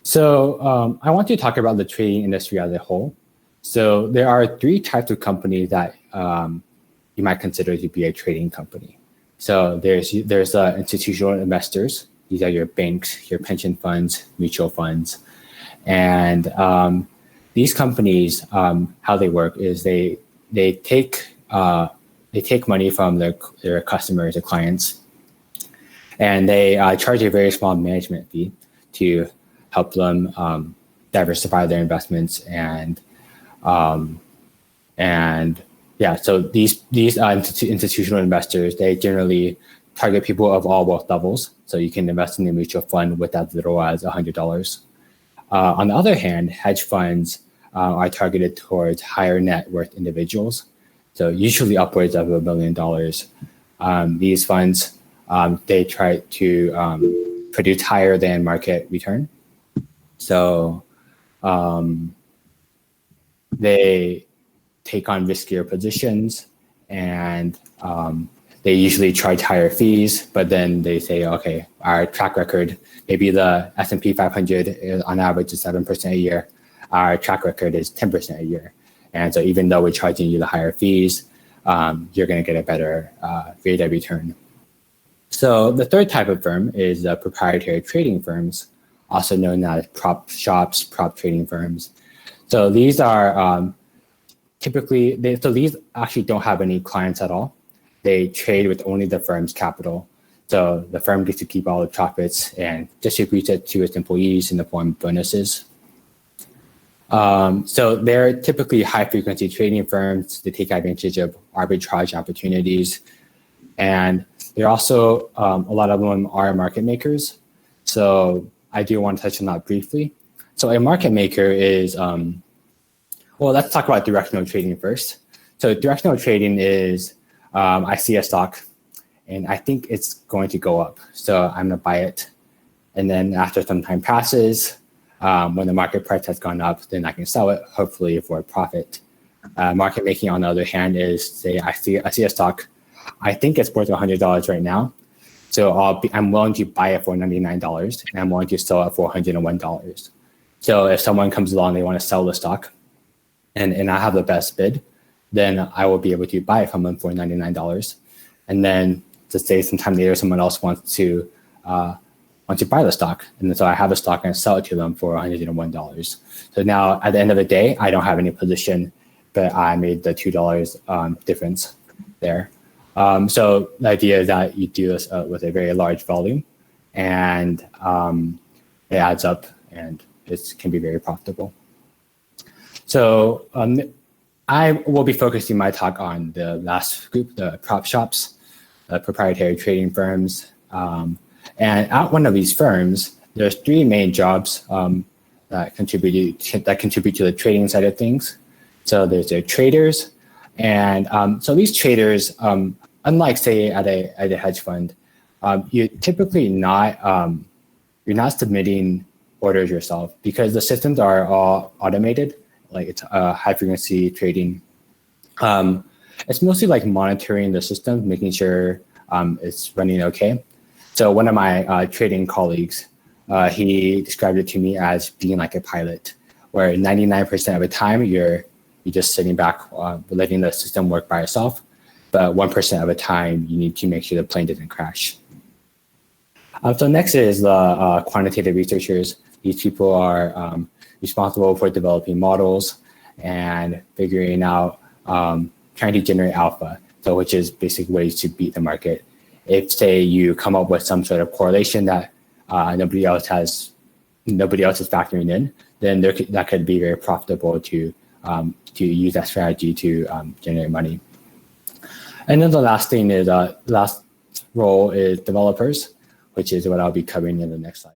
So I want to talk about the trading industry as a whole. So there are three types of companies that you might consider to be a trading company. So there's institutional investors. These are your banks, your pension funds, mutual funds. And these companies, how they work is they take money from their customers, their clients, and they charge a very small management fee to help them diversify their investments and yeah. So these institutional investors, they generally target people of all wealth levels. So you can invest in a mutual fund with as little as $100. On the other hand, hedge funds are targeted towards higher net worth individuals. So usually upwards of $1 million. These funds, they try to produce higher than market return. So they take on riskier positions, and they usually charge higher fees, but then they say, okay, our track record, maybe the S&P 500 is on average is 7% a year. Our track record is 10% a year. And so even though we're charging you the higher fees, you're going to get a better rate of return. So the third type of firm is proprietary trading firms, also known as prop shops, prop trading firms. So these are typically, these actually don't have any clients at all. They trade with only the firm's capital. So the firm gets to keep all the profits and distributes it to its employees in the form of bonuses. So they're typically high frequency trading firms. They take advantage of arbitrage opportunities. And they're also, a lot of them are market makers. So I do want to touch on that briefly. So a market maker is, well, let's talk about directional trading first. So directional trading is, I see a stock and I think it's going to go up. So I'm gonna buy it. And then after some time passes, when the market price has gone up, then I can sell it, hopefully for a profit. Market making, on the other hand, is say I see a stock, I think it's worth $100 right now. So I'm willing to buy it for $99 and I'm willing to sell it for $101. So if someone comes along, they want to sell the stock and I have the best bid, then I will be able to buy it from them for $99. And then to say sometime later, someone else wants to buy the stock. And then so I have a stock and I sell it to them for $101. So now at the end of the day, I don't have any position, but I made the $2 difference there. So the idea is that you do this with a very large volume and it adds up and it can be very profitable. So I will be focusing my talk on the last group, the prop shops, proprietary trading firms. And at one of these firms, there's three main jobs that contribute to the trading side of things. So there's the traders, and so these traders, unlike say at a hedge fund, you're typically not you're not submitting orders yourself because the systems are all automated. Like it's high frequency trading. It's mostly like monitoring the system, making sure it's running okay. So one of my trading colleagues, he described it to me as being like a pilot, where 99% of the time you're just sitting back, letting the system work by itself. But 1% of the time you need to make sure the plane doesn't crash. So next is the quantitative researchers. These people are responsible for developing models and figuring out, trying to generate alpha, so which is basic ways to beat the market. If say you come up with some sort of correlation that nobody else is factoring in, then that could be very profitable to use that strategy to generate money. And then the last thing is last role is developers, which is what I'll be covering in the next slide.